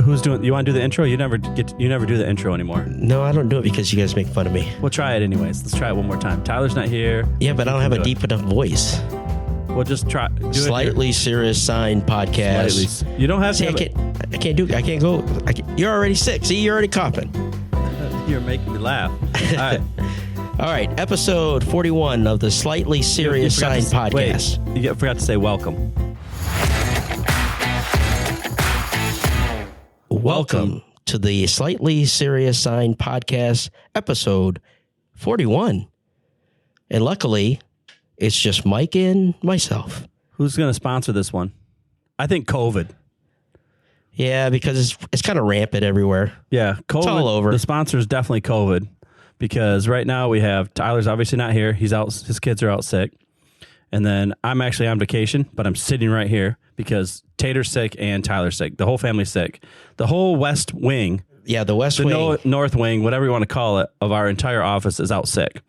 who's doing? You want to do the intro? You never do the intro anymore. No, I don't do it because you guys make fun of me. We'll try it anyways. Let's try it one more time. Tyler's not here. Yeah, but I don't have a deep enough voice. We'll just try. Slightly Serious Sign podcast. You don't have to. I can't do it. I can't go. You're already sick. See, you're already coughing. You're making me laugh. All right. All right. Episode 41 of the Slightly Serious Sign podcast. Wait, you forgot to say welcome. Welcome to the Slightly Serious Sign podcast, episode 41. And luckily, it's just Mike and myself. Who's going to sponsor this one? I think COVID. Yeah, because it's kind of rampant everywhere. Yeah, COVID. It's all over. The sponsor is definitely COVID because right now we have Tyler's obviously not here. He's out. His kids are out sick. And then I'm actually on vacation, but I'm sitting right here because Tater's sick and Tyler's sick. The whole family's sick. The whole west wing. Yeah, the west wing. North wing, whatever you want to call it, of our entire office is out sick.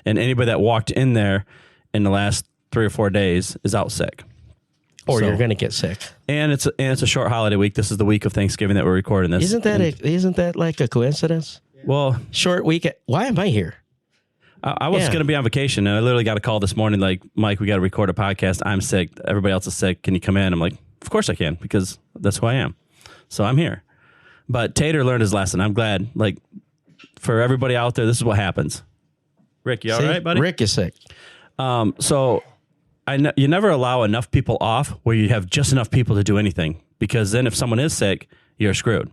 And anybody that walked in there in the last 3 or 4 days is out sick. Or you're going to get sick. And it's a short holiday week. This is the week of Thanksgiving that we're recording this. Isn't that like a coincidence? Well, short week. Why am I here? I was going to be on vacation, and I literally got a call this morning like, Mike, we got to record a podcast. I'm sick. Everybody else is sick. Can you come in? I'm like, of course I can, because that's who I am. So I'm here. But Tater learned his lesson. I'm glad. Like, for everybody out there, this is what happens. Rick, you all right, buddy? Rick is sick. So you never allow enough people off where you have just enough people to do anything, because then if someone is sick, you're screwed.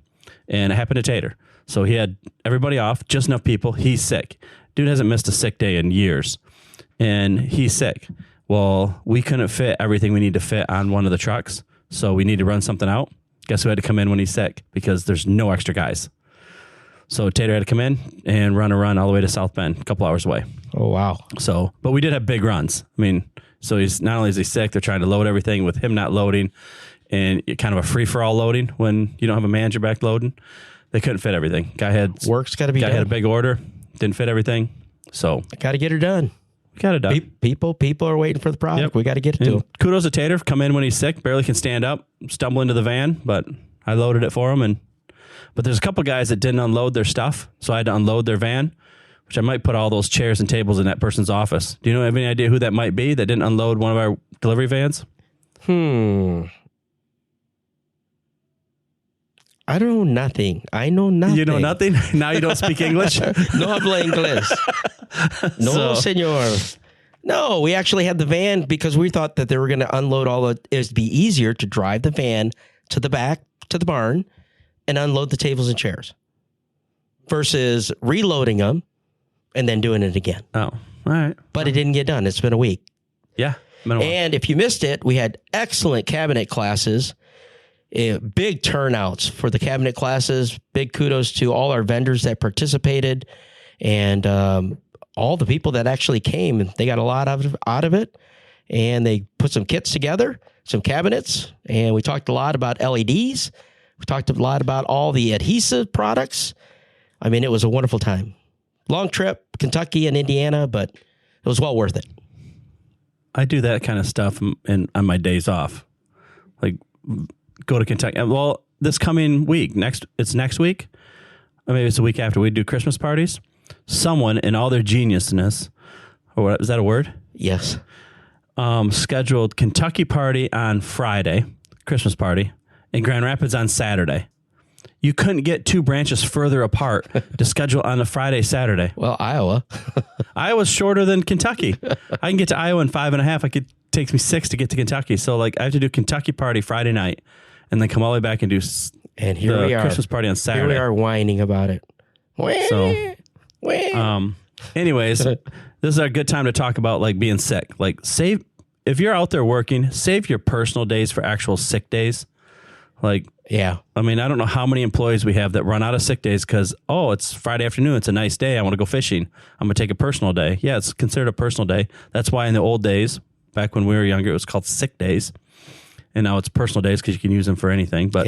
And it happened to Tater. So he had everybody off, just enough people. He's sick. Dude hasn't missed a sick day in years, and he's sick. Well, we couldn't fit everything we need to fit on one of the trucks, so we need to run something out. Guess who had to come in when he's sick? Because there's no extra guys. So Tater had to come in and run all the way to South Bend, a couple hours away. Oh, wow. So, but we did have big runs. I mean, so he's not only is he sick, they're trying to load everything with him not loading, and kind of a free-for-all loading when you don't have a manager back loading. They couldn't fit everything. Work's got to be done. Guy had a big order. Didn't fit everything, so got to get her done. We got it done. People are waiting for the product. Yep. We got to get it to him. Kudos to Tater. Come in when he's sick, barely can stand up, stumble into the van, but I loaded it for him. But there's a couple guys that didn't unload their stuff, so I had to unload their van, which I might put all those chairs and tables in that person's office. Do you have any idea who that might be that didn't unload one of our delivery vans? I know nothing. You know nothing? Now you don't speak English? No hablo inglés. No, señor. No, we actually had the van because we thought that they were going to unload it would be easier to drive the van to the back, to the barn, and unload the tables and chairs versus reloading them and then doing it again. Oh, all right. But it didn't get done. It's been a week. Yeah. And if you missed it, we had excellent cabinet classes. Big turnouts for the cabinet classes. Big kudos to all our vendors that participated and all the people that actually came. They got a lot out of it, and they put some kits together, some cabinets, and we talked a lot about LEDs. We talked a lot about all the adhesive products. I mean, it was a wonderful time. Long trip, Kentucky and Indiana, but it was well worth it. I do that kind of stuff on my days off. Like, go to Kentucky. Well, this coming week, it's next week, or maybe it's the week after, we do Christmas parties. Someone in all their geniusness, or what, is that a word? Yes. Scheduled Kentucky party on Friday, Christmas party, and Grand Rapids on Saturday. You couldn't get two branches further apart to schedule on a Friday, Saturday. Well, Iowa. Iowa's shorter than Kentucky. I can get to Iowa in 5.5. It takes me 6 to get to Kentucky. So I have to do Kentucky party Friday night and then come all the way back and do Christmas party on Saturday. Here we are whining about it. So, anyways, this is a good time to talk about being sick. If you're out there working, save your personal days for actual sick days. Yeah. I mean, I don't know how many employees we have that run out of sick days because, it's Friday afternoon. It's a nice day. I want to go fishing. I'm going to take a personal day. Yeah, it's considered a personal day. That's why in the old days, back when we were younger, it was called sick days. And now it's personal days because you can use them for anything. But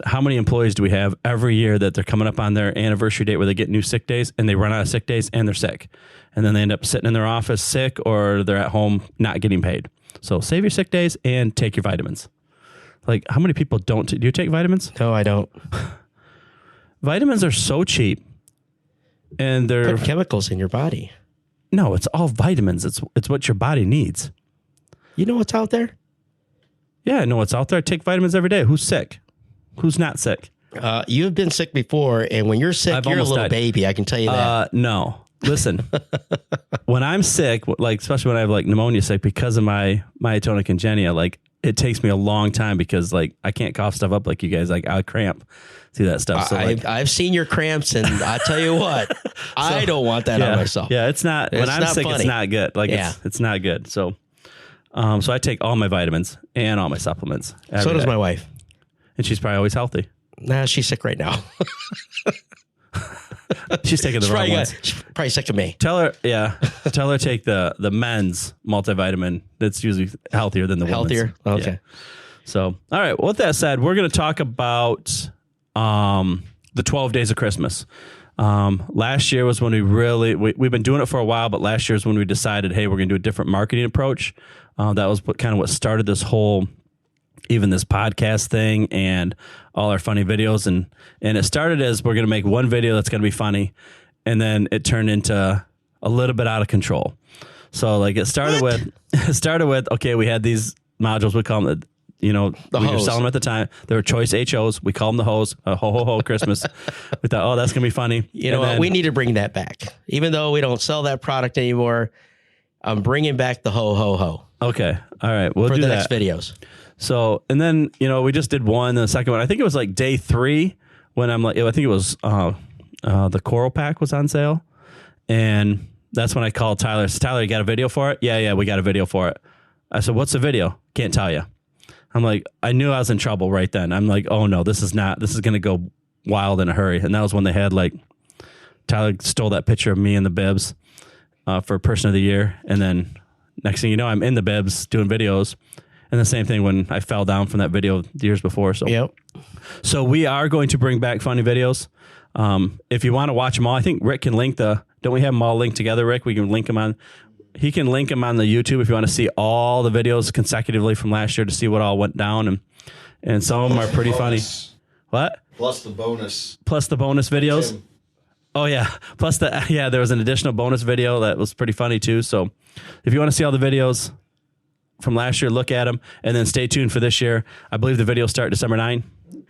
how many employees do we have every year that they're coming up on their anniversary date where they get new sick days and they run out of sick days and they're sick? And then they end up sitting in their office sick or they're at home not getting paid. So save your sick days and take your vitamins. Like, how many people don't? Do you take vitamins? No, I don't. Vitamins are so cheap, and they're Put chemicals in your body. no. It's all vitamins. It's what your body needs. You know what's out there? Yeah, I know what's out there. I take vitamins every day. Who's sick? Who's not sick? You've been sick before, and when you're sick, I've you're a almost little died. baby. I can tell you that. No. Listen, when I'm sick, like especially when I have like pneumonia sick because of my myotonic congenia, like it takes me a long time because like I can't cough stuff up like you guys. Like I cramp through that stuff. So I've seen your cramps, and I tell you what, I don't want that on myself. Yeah, it's not. When I'm sick, funny. it's not good. Like it's not good. So, so I take all my vitamins and all my supplements. So does my wife, and she's probably always healthy. Nah, she's sick right now. She's taking the wrong ones. She's probably sick of me. Tell her take the men's multivitamin. That's usually healthier than the Healthier? women's. Okay. Yeah. So, all right. With that said, we're going to talk about the 12 days of Christmas. Last year was when we've been doing it for a while, but last year is when we decided, hey, we're going to do a different marketing approach. That was what started this whole, even this podcast thing and all our funny videos. And it started as we're going to make one video that's going to be funny. And then it turned into a little bit out of control. So like it started with, okay, we had these modules, we call them, we were selling them at the time. They were choice HOs. We call them the hose, ho, ho, ho, Christmas. We thought, oh, that's going to be funny. You know what? We need to bring that back. Even though we don't sell that product anymore, I'm bringing back the ho, ho, ho. Okay. All right. We'll do the that. next videos. So, and then, we just did one, the second one. I think it was like day 3 when I think it was the Coral Pack was on sale. And that's when I called Tyler. I said, Tyler, you got a video for it? Yeah, we got a video for it. I said, what's the video? Can't tell you. I'm like, I knew I was in trouble right then. I'm like, oh no, this is going to go wild in a hurry. And that was when they had Tyler stole that picture of me in the bibs for Person of the Year. And then next thing you know, I'm in the bibs doing videos. And the same thing when I fell down from that video the years before. So, yep. So we are going to bring back funny videos. If you want to watch them all, I think Rick can link don't we have them all linked together, Rick? We can link them on. He can link them on the YouTube if you want to see all the videos consecutively from last year to see what all went down. And some of them are pretty funny. What? Plus the bonus videos. Tim. Oh yeah. Plus there was an additional bonus video that was pretty funny too. So if you want to see all the videos from last year, look at them and then stay tuned for this year. I believe the videos start December 9.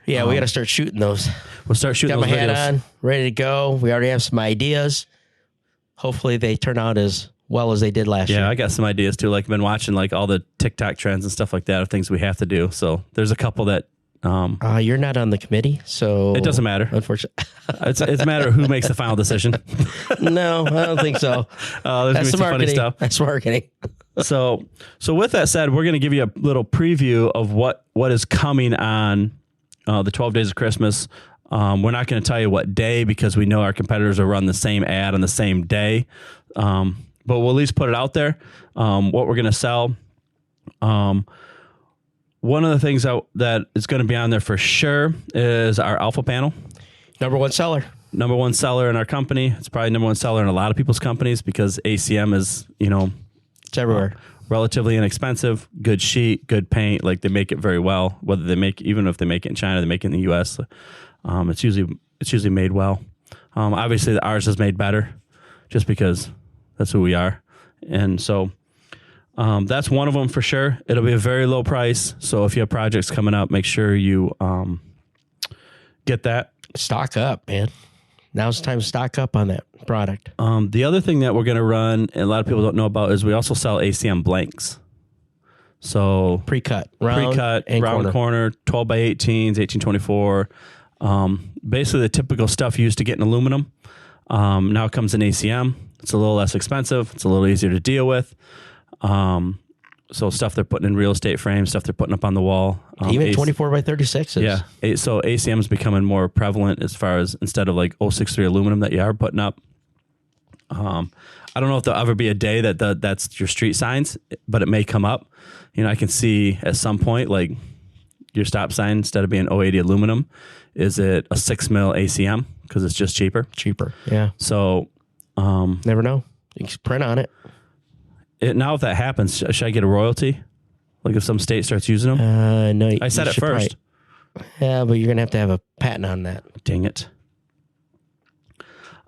Yeah, we got to start shooting those. We'll start shooting Got those my videos. hat on, ready to go. We already have some ideas. Hopefully they turn out as well as they did last year. Yeah, I got some ideas too. Like I've been watching all the TikTok trends and stuff like that of things we have to do. So there's a couple that you're not on the committee, so it doesn't matter. Unfortunately, it's a matter of who makes the final decision. No, I don't think so. There's gonna be some funny stuff. That's marketing. So with that said, we're going to give you a little preview of what is coming on the 12 days of Christmas. We're not going to tell you what day because we know our competitors will run the same ad on the same day. But we'll at least put it out there. What we're going to sell. One of the things that is going to be on there for sure is our Alpha panel. Number one seller in our company. It's probably number one seller in a lot of people's companies because ACM is, it's everywhere. Relatively inexpensive, good sheet, good paint. Like they make it very well. Even if they make it in China, they make it in the U.S. It's usually made well. Obviously, ours is made better, just because that's who we are. And so that's one of them for sure. It'll be a very low price. So if you have projects coming up, make sure you get that. Stock up, man. Now's the time to stock up on that product. The other thing that we're going to run, and a lot of people don't know about, is we also sell ACM blanks. So Pre-cut, round corner, 12 by 18s, 1824. Basically the typical stuff used to get in aluminum. Now it comes in ACM. It's a little less expensive. It's a little easier to deal with. So stuff they're putting in real estate frames, stuff they're putting up on the wall. Even 24 by 36s. Yeah. So ACM is becoming more prevalent as far as instead of 063 aluminum that you are putting up. I don't know if there'll ever be a day that's your street signs, but it may come up. I can see at some point, your stop sign, instead of being 080 aluminum, is it a 6 mil ACM? Because it's just cheaper. Yeah. So, never know. You can print on it. Now if that happens, should I get a royalty? Like if some state starts using them? No, I said it first. Yeah, but you're going to have a patent on that. Dang it.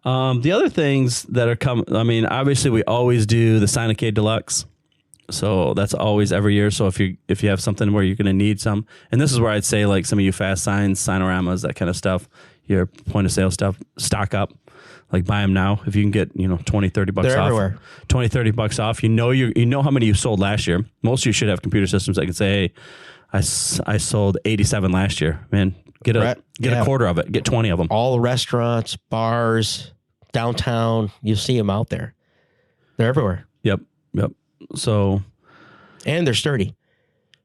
The other things that are coming, I mean, obviously we always do the Signacade Deluxe. So that's always every year. So if you have something where you're going to need some, and this is where I'd say like some of you fast signs, Signoramas, that kind of stuff, your point of sale stuff, stock up, like buy them now. If you can get, $20, $30 They're off, everywhere. $20, $30 off, you know how many you sold last year. Most of you should have computer systems that can say, hey, I sold 87 last year, man, get a quarter of it, get 20 of them. All the restaurants, bars, downtown, you see them out there. They're everywhere. Yep. So, and they're sturdy,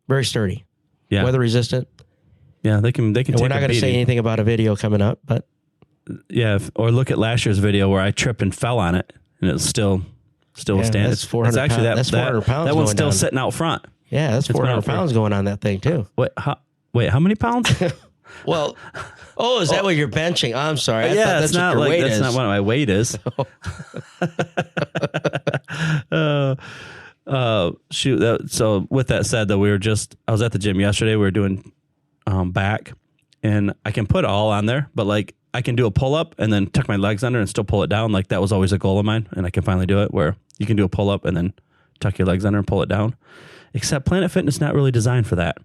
very sturdy, weather resistant. Yeah, they can. And we're not going to say anything about a video coming up, but yeah, or look at last year's video where I tripped and fell on it, and it's still standing. That's 400 it's actually pounds. That's 400 pounds. That one's going still down. sitting out front. Yeah, that's 400 pounds going on that thing too. Wait, how many pounds? Well, is that what you're benching? I'm sorry. I thought that's not what your weight that's is. not what my weight is. Shoot. So with that said, though, I was at the gym yesterday. We were doing back, and I can put all on there, but like I can do a pull up and then tuck my legs under and still pull it down. Like that was always a goal of mine, and I can finally do it where you can do a pull up and then tuck your legs under and pull it down. Except Planet Fitness not really designed for that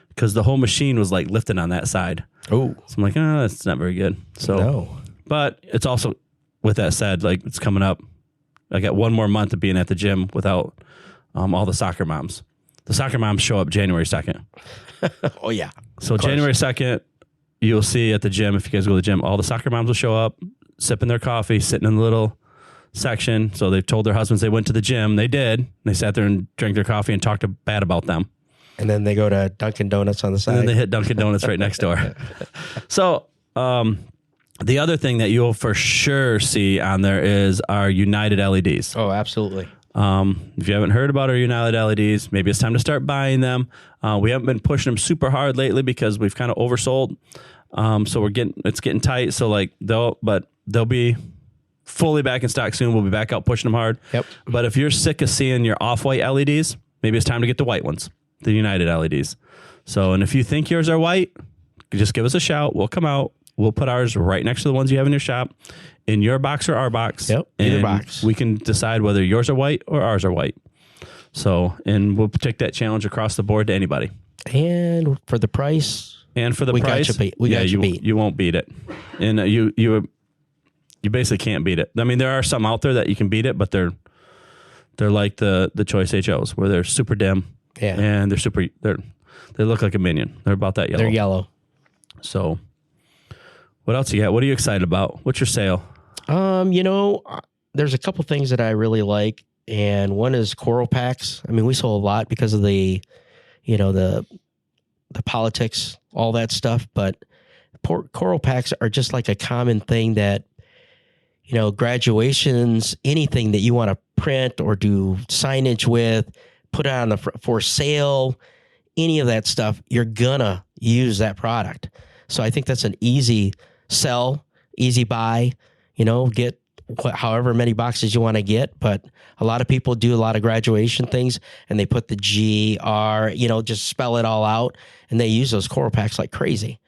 because the whole machine was like lifting on that side. Oh, so I'm like, that's not very good. So, no. But it's also, with that said, like it's coming up. I got one more month of being at the gym without all the soccer moms. The soccer moms show up January 2nd. Oh, yeah. So January 2nd, you'll see at the gym, if you guys go to the gym, all the soccer moms will show up, sipping their coffee, sitting in the little section. So they've told their husbands they went to the gym. They did. They sat there and drank their coffee and talked bad about them. And then they go to Dunkin' Donuts on the side. And then they hit Dunkin' Donuts right next door. So the other thing that you'll for sure see on there is our United LEDs. Oh, absolutely. If you haven't heard about our United LEDs, maybe it's time to start buying them. We haven't been pushing them super hard lately because we've kind of oversold. So it's getting tight. So like they'll be fully back in stock soon. We'll be back out pushing them hard. Yep. But if you're sick of seeing your off-white LEDs, maybe it's time to get the white ones, the United LEDs. So, and if you think yours are white, just give us a shout. We'll come out. We'll put ours right next to the ones you have in your shop, in your box or our box. Yep, either box. We can decide whether yours are white or ours are white. So, and we'll take that challenge across the board to anybody. And for the price, we got you beat. You won't beat it, and you basically can't beat it. I mean, there are some out there that you can beat it, but they're like the Choice HOs where they're super dim. Yeah, and they look like a minion. They're about that yellow. They're yellow. So, what else you got? What are you excited about? What's your sale? There's a couple things that I really like, and one is coral packs. I mean, we sold a lot because of the politics, all that stuff. But coral packs are just like a common thing that, graduations, anything that you want to print or do signage with, put it on for sale, any of that stuff, you're gonna use that product. So I think that's an easy sell, easy buy. Get however many boxes you want to get, but a lot of people do a lot of graduation things and they put the GR, just spell it all out, and they use those coral packs like crazy.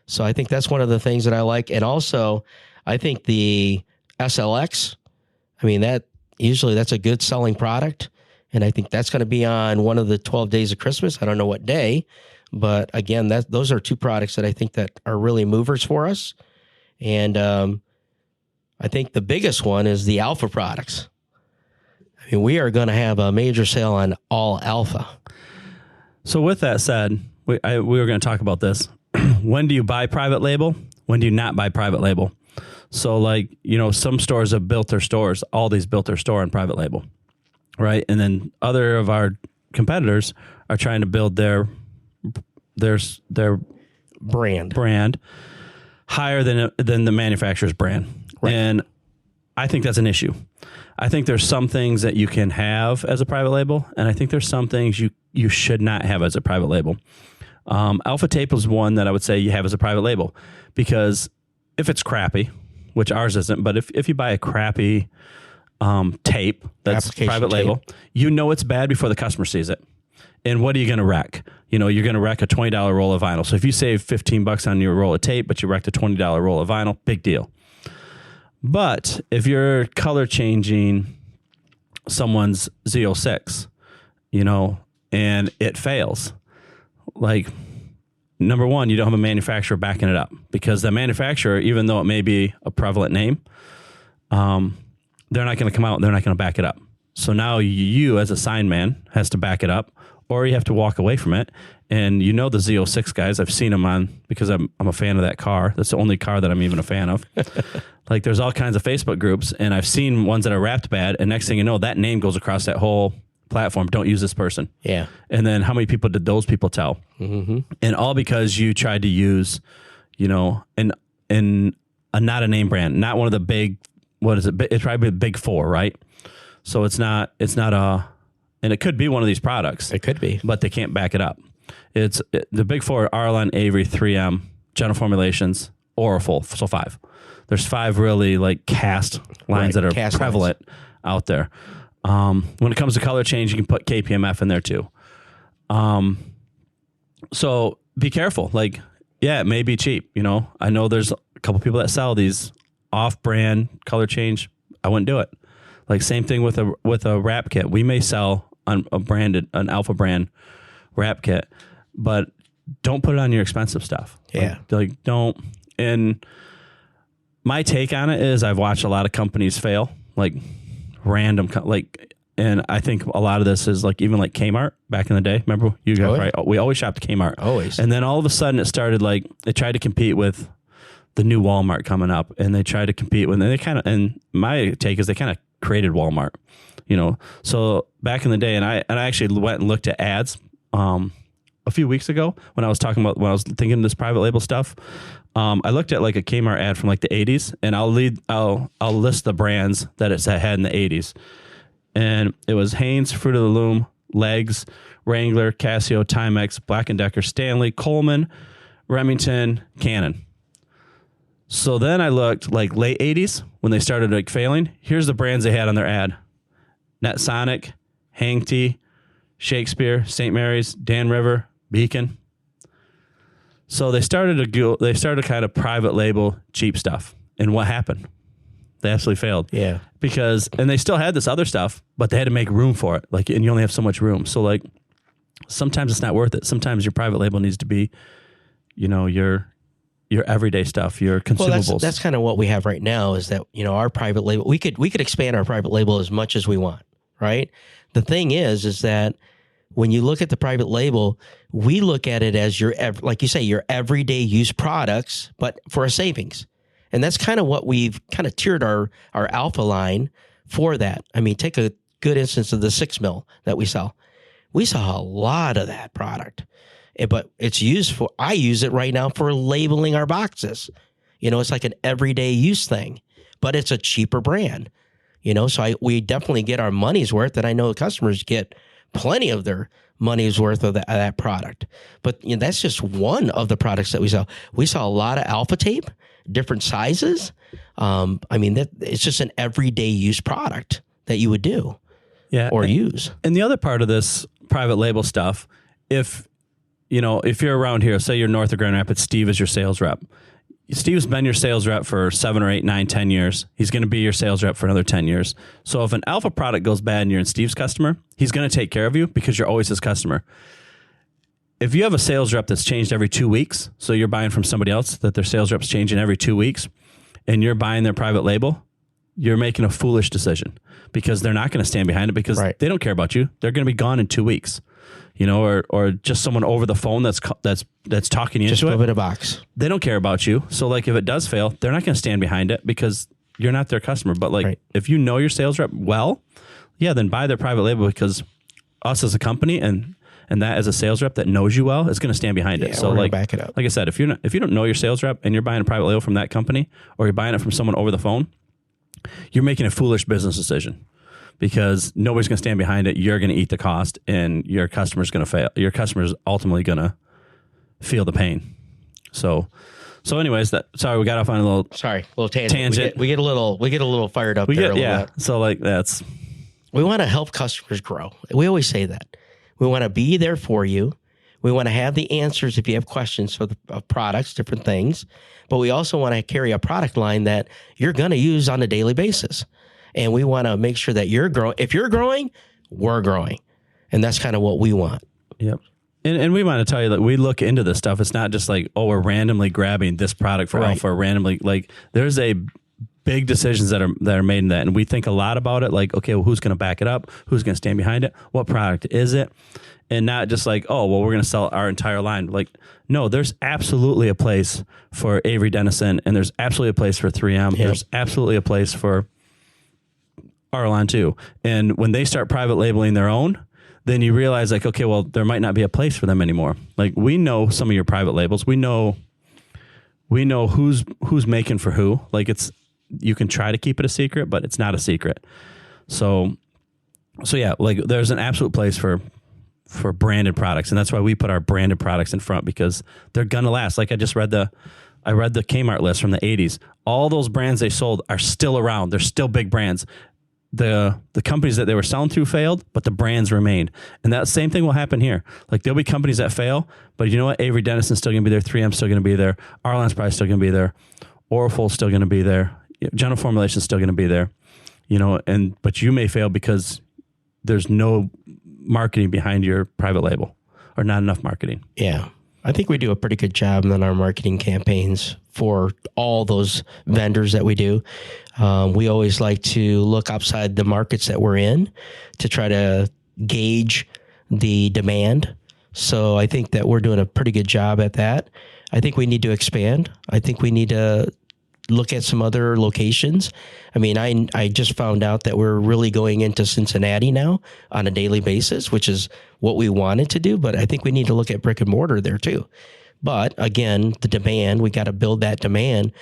So I think that's one of the things that I like. And also I think the SLX, that's a good selling product. And I think that's going to be on one of the 12 days of Christmas. I don't know what day, but again, those are two products that I think that are really movers for us. And, I think the biggest one is the Alpha products. I mean, we are going to have a major sale on all Alpha. So with that said, we were going to talk about this. When do you buy private label? When do you not buy private label? So some stores have built their stores. Aldi's built their store on private label, right? And then other of our competitors are trying to build their brand higher than the manufacturer's brand. Right. And I think that's an issue. I think there's some things that you can have as a private label, and I think there's some things you should not have as a private label. Alpha tape is one that I would say you have as a private label, because if it's crappy, which ours isn't, but if you buy a crappy tape that's private label, it's bad before the customer sees it. And what are you going to wreck? You know, you're going to wreck a $20 roll of vinyl. So if you save $15 on your roll of tape, but you wrecked a $20 roll of vinyl, big deal. But if you're color changing someone's Z06, you know, and it fails, like, number one, you don't have a manufacturer backing it up, because the manufacturer, even though it may be a prevalent name, they're not going to come out and they're not going to back it up. So now you as a sign man has to back it up, or you have to walk away from it. And you know the Z06 guys, I've seen them on, because I'm a fan of that car. That's the only car that I'm even a fan of. Like, there's all kinds of Facebook groups, and I've seen ones that are wrapped bad, and next thing you know, that name goes across that whole platform. Don't use this person. Yeah. And then how many people did those people tell? Mm-hmm. And all because you tried to use, you know, not a name brand, not one of the big, what is it? It's probably the big four, right? So it's not and it could be one of these products. It could be, but they can't back it up. The big four: Arlon, Avery, 3M, General Formulations, Orifol. So 5. There's 5 really like cast lines that are prevalent out there. When it comes to color change, you can put KPMF in there too. So be careful. Like, yeah, it may be cheap. You know, I know there's a couple people that sell these off-brand color change. I wouldn't do it. Like, same thing with a wrap kit. We may sell an alpha brand wrap kit, but don't put it on your expensive stuff. Yeah. Like don't. And my take on it is, I've watched a lot of companies fail, like random, and I think a lot of this is like, even like Kmart back in the day. Remember you guys, right? We always shopped at Kmart. Always. And then all of a sudden it started, like, they tried to compete with the new Walmart coming up, and they tried to compete with, and my take is they kind of created Walmart, you know? So back in the day, and I actually went and looked at ads, a few weeks ago when I was thinking of this private label stuff. I looked at like a Kmart ad from like the 80s, and I'll list the brands that it's had in the 80s. And it was Hanes, Fruit of the Loom, Legs, Wrangler, Casio, Timex, Black & Decker, Stanley, Coleman, Remington, Canon. So then I looked like late 80s when they started like failing. Here's the brands they had on their ad: Netsonic, Hangtee, Shakespeare, St. Mary's, Dan River, Beacon. So they started kind of private label cheap stuff. And what happened? They absolutely failed. Yeah. And they still had this other stuff, but they had to make room for it. Like, and you only have so much room. So like, sometimes it's not worth it. Sometimes your private label needs to be, you know, your everyday stuff, your consumables. Well, that's kind of what we have right now, is that, you know, our private label, we could expand our private label as much as we want, right? The thing is that when you look at the private label, we look at it as like you say, your everyday use products, but for a savings. And that's kind of what we've kind of tiered our alpha line for that. I mean, take a good instance of the 6 mil that we sell. We sell a lot of that product, but I use it right now for labeling our boxes. You know, it's like an everyday use thing, but it's a cheaper brand, you know, so we definitely get our money's worth, and I know the customers get plenty of their money's worth of that product. But you know, that's just one of the products that we sell. We sell a lot of alpha tape, different sizes. I mean, it's just an everyday use product that you would do use. And the other part of this private label stuff, if you're around here, say you're north of Grand Rapids, Steve is your sales rep. Steve's been your sales rep for 7 or 8, 9, 10 years. He's going to be your sales rep for another 10 years. So if an alpha product goes bad and you're in Steve's customer, he's going to take care of you because you're always his customer. If you have a sales rep that's changed every 2 weeks, so you're buying from somebody else that their sales rep's changing every 2 weeks, and you're buying their private label, you're making a foolish decision, because they're not going to stand behind it, because they don't care about you. They're going to be gone in 2 weeks. You know, or just someone over the phone that's talking you just into it. Just move in a box. They don't care about you. So like, if it does fail, they're not going to stand behind it because you're not their customer. But like, if you know your sales rep well, then buy their private label, because us as a company and that as a sales rep that knows you well is going to stand behind it. So we're like, back it up. Like I said, if you don't know your sales rep and you're buying a private label from that company, or you're buying it from someone over the phone, you're making a foolish business decision. Because nobody's going to stand behind it. You're going to eat the cost, and your customer's going to fail. Your customer's ultimately going to feel the pain. So anyways, sorry, we got off on a little tangent. We get a little fired up there. So like we want to help customers grow. We always say that. We want to be there for you. We want to have the answers if you have questions for the products, different things. But we also want to carry a product line that you're going to use on a daily basis. And we want to make sure that you're growing. If you're growing, we're growing. And that's kind of what we want. Yep. And we want to tell you that we look into this stuff. It's not just like, oh, we're randomly grabbing this product for Alpha, or randomly. Like, there's a big decisions that are made in that. And we think a lot about it. Like, okay, well, who's going to back it up? Who's going to stand behind it? What product is it? And not just like, oh, well, we're going to sell our entire line. Like, no, there's absolutely a place for Avery Dennison, and there's absolutely a place for 3M. Yep. There's absolutely a place for our line too. And when they start private labeling their own, then you realize like, okay, well, there might not be a place for them anymore. Like, we know some of your private labels. We know who's making for who. Like, you can try to keep it a secret, but it's not a secret. So yeah, like, there's an absolute place for branded products. And that's why we put our branded products in front, because they're going to last. Like, I read the Kmart list from the 80s. All those brands they sold are still around. They're still big brands. The companies that they were selling through failed, but the brands remained. And that same thing will happen here. Like, there'll be companies that fail, but you know what? Avery Dennison's still going to be there. 3M's still going to be there. Arline's probably still going to be there. Oralful's still going to be there. General Formulation's still going to be there. You know, but you may fail because there's no marketing behind your private label, or not enough marketing. Yeah. I think we do a pretty good job on our marketing campaigns for all those vendors that we do. We always like to look outside the markets that we're in to try to gauge the demand. So I think that we're doing a pretty good job at that. I think we need to expand. I think we need to look at some other locations. I mean, I just found out that we're really going into Cincinnati now on a daily basis, which is what we wanted to do. But I think we need to look at brick and mortar there too. But again, the demand, we got to build that demand.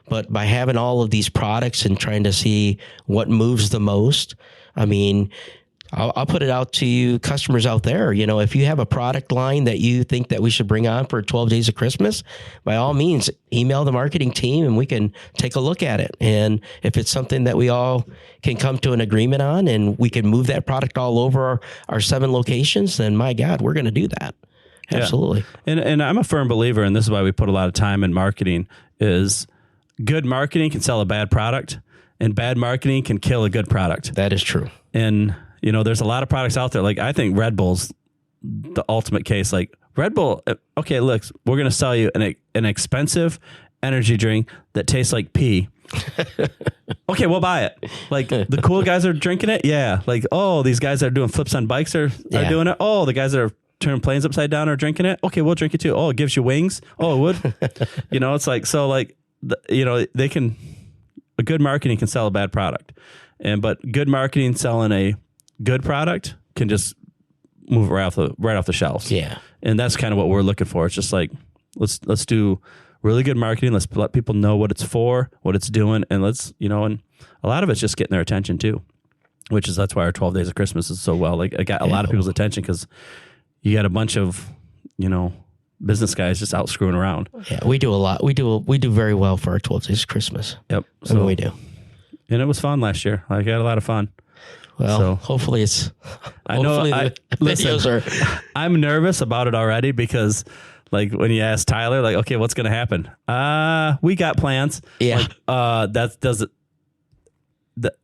But by having all of these products and trying to see what moves the most, I mean, I'll put it out to you customers out there. You know, if you have a product line that you think that we should bring on for 12 days of Christmas, by all means, email the marketing team and we can take a look at it. And if it's something that we all can come to an agreement on and we can move that product all over our 7 locations, then my God, we're going to do that. Absolutely. Yeah. And I'm a firm believer, and this is why we put a lot of time in marketing, is good marketing can sell a bad product, and bad marketing can kill a good product. That is true. And you know, there's a lot of products out there. Like, I think Red Bull's the ultimate case. Like, Red Bull, okay, look, we're going to sell you an expensive energy drink that tastes like pee. Okay, we'll buy it. Like, the cool guys are drinking it. Yeah. Like, oh, these guys that are doing flips on bikes are doing it. Oh, the guys that are turning planes upside down are drinking it. Okay, we'll drink it too. Oh, it gives you wings. Oh, it would. You know, it's like, so like, you know, a good marketing can sell a bad product. But good marketing selling a good product can just move right off the shelves. Yeah. And that's kind of what we're looking for. It's just like, let's do really good marketing. Let's let people know what it's for, what it's doing. And let's, you know, and a lot of it's just getting their attention too, that's why our 12 Days of Christmas is so well. Like, I got a lot of people's attention because you got a bunch of, you know, business guys just out screwing around. Yeah. We do a lot. We do very well for our 12 Days of Christmas. Yep. So we do. And it was fun last year. I had a lot of fun. Well, hopefully it's. I know. I'm nervous about it already because, like, when you ask Tyler, like, okay, what's going to happen? We got plans. Yeah. Like,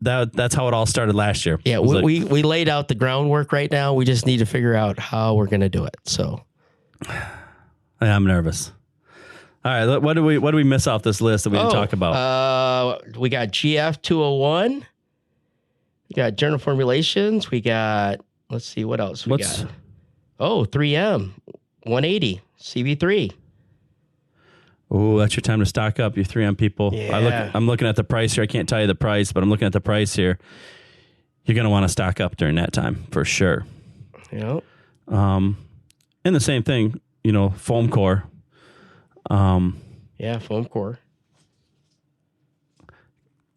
that's how it all started last year. Yeah. We laid out the groundwork right now. We just need to figure out how we're going to do it. So, I'm nervous. All right. What do we miss off this list that we didn't talk about? We got GF 201. We got General Formulations. We got, let's see, what else we got? 3M 180 CB3. Oh, that's your time to stock up, you 3M people. Yeah. I'm looking at the price here. I can't tell you the price, but I'm looking at the price here. You're going to want to stock up during that time for sure. Yep. And the same thing, you know, foam core. Foam core.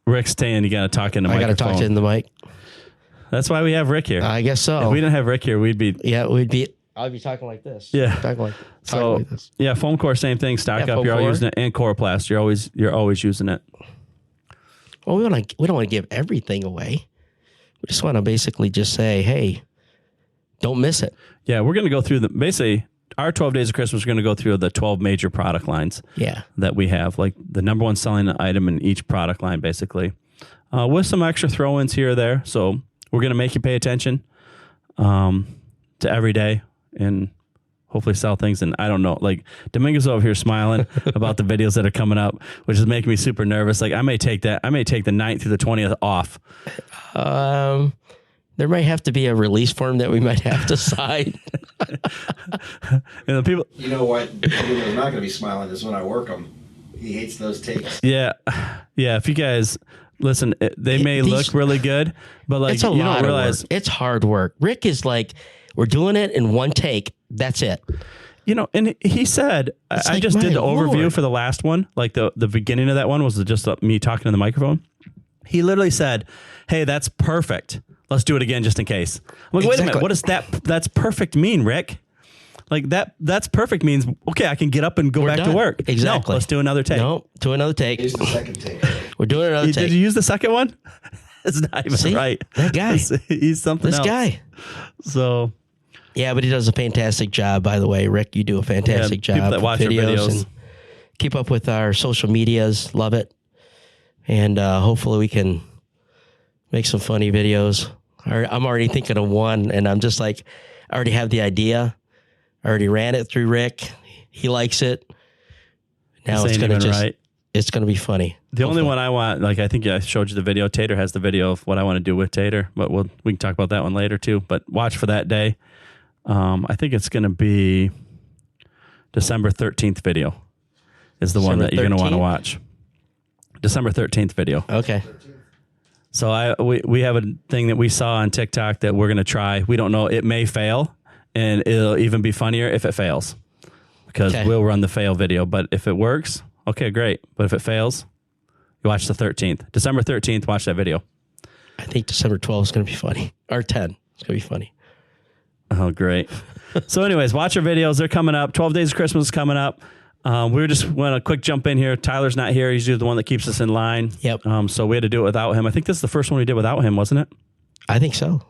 Rick's saying you got to talk in the microphone. I got to talk in the mic. That's why we have Rick here. I guess so. If we didn't have Rick here, I'd be talking like this. Yeah. Talking like this. Yeah, foam core, same thing. Stock up. You're all using it, and Coroplast. You're always using it. Well, we don't want to give everything away. We just want to basically just say, hey, don't miss it. Yeah, we're going to go through basically our 12 days of Christmas. We're going to go through the 12 major product lines that we have, like the number one selling item in each product line, basically, with some extra throw-ins here or there. So we're going to make you pay attention to every day and hopefully sell things. And I don't know, like Domingo's over here smiling about the videos that are coming up, which is making me super nervous. Like I may take the 9th through the 20th off. There might have to be a release form that we might have to sign. People. You know what? Domingo's not going to be smiling is when I work him. He hates those takes. Yeah. If you guys listen, they may look really good, but like you don't realize it's hard work. Rick is like, we're doing it in one take. That's it. And he said, I just did the overview for the last one. Like the beginning of that one was just me talking to the microphone. He literally said, "Hey, that's perfect. Let's do it again just in case." I'm like, wait a minute. What does that's perfect mean, Rick? Like that's perfect means, okay, I can get up and go back to work. Exactly. No, let's do another take. No, do another take. Use the second take. We're doing another take. Did you use the second one? It's not even right. That guy. He's something else. This guy. So... Yeah, but he does a fantastic job, by the way. Rick, you do a fantastic job. People that watch our videos. And keep up with our social medias. Love it. And hopefully we can make some funny videos. I'm already thinking of one, and I'm just like, I already have the idea. I already ran it through Rick. He likes it. Now it's going to it's going to be funny. The only one I want, like I think I showed you the video. Tater has the video of what I want to do with Tater, but we can talk about that one later too. But watch for that day. I think it's going to be December 13th video is the one that you're going to want to watch. December 13th video. Okay. So we have a thing that we saw on TikTok that we're going to try. We don't know. It may fail, and it'll even be funnier if it fails because we'll run the fail video. But if it works, okay, great. But if it fails, you watch the 13th. December 13th, watch that video. I think December 12th is going to be funny. Or 10. It's going to be funny. Oh, great. So anyways, watch our videos. They're coming up. 12 Days of Christmas is coming up. We just want to quick jump in here. Tyler's not here. He's usually the one that keeps us in line. Yep. So we had to do it without him. I think this is the first one we did without him, wasn't it? I think so.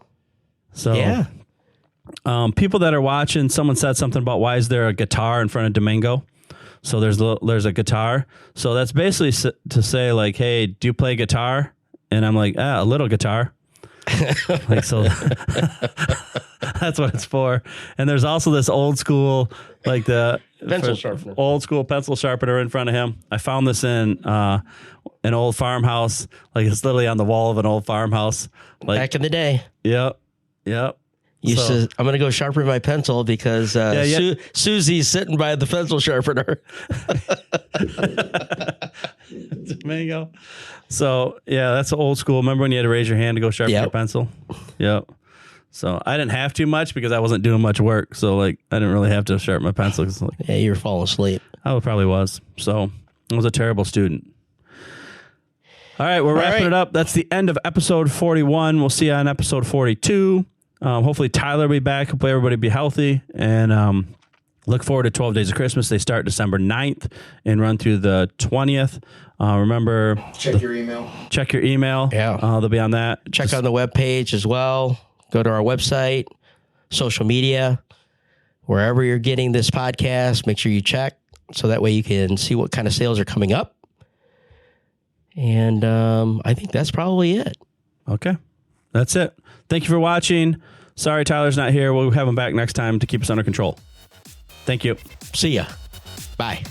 So yeah. People that are watching, someone said something about why is there a guitar in front of Domingo? So there's a guitar. So that's basically to say like, hey, do you play guitar? And I'm like, a little guitar. Like so that's what it's for. And there's also this old school like the pencil sharpener. Old school pencil sharpener in front of him. I found this in an old farmhouse. Like it's literally on the wall of an old farmhouse. Like back in the day. Yep. I'm going to go sharpen my pencil because Susie's sitting by the pencil sharpener. Domingo. So, yeah, that's old school. Remember when you had to raise your hand to go sharpen your pencil? Yep. So, I didn't have to much because I wasn't doing much work. So, like, I didn't really have to sharpen my pencil. Yeah, you were falling asleep. I probably was. So, I was a terrible student. All right, we're wrapping it up. That's the end of episode 41. We'll see you on episode 42. Hopefully Tyler will be back. Hopefully everybody will be healthy. And look forward to 12 Days of Christmas. They start December 9th and run through the 20th. Remember... Check your email. Check your email. Yeah. They'll be on that. Check on the webpage as well. Go to our website, social media, wherever you're getting this podcast. Make sure you check so that way you can see what kind of sales are coming up. And I think that's probably it. Okay. That's it. Thank you for watching. Sorry Tyler's not here. We'll have him back next time to keep us under control. Thank you. See ya. Bye.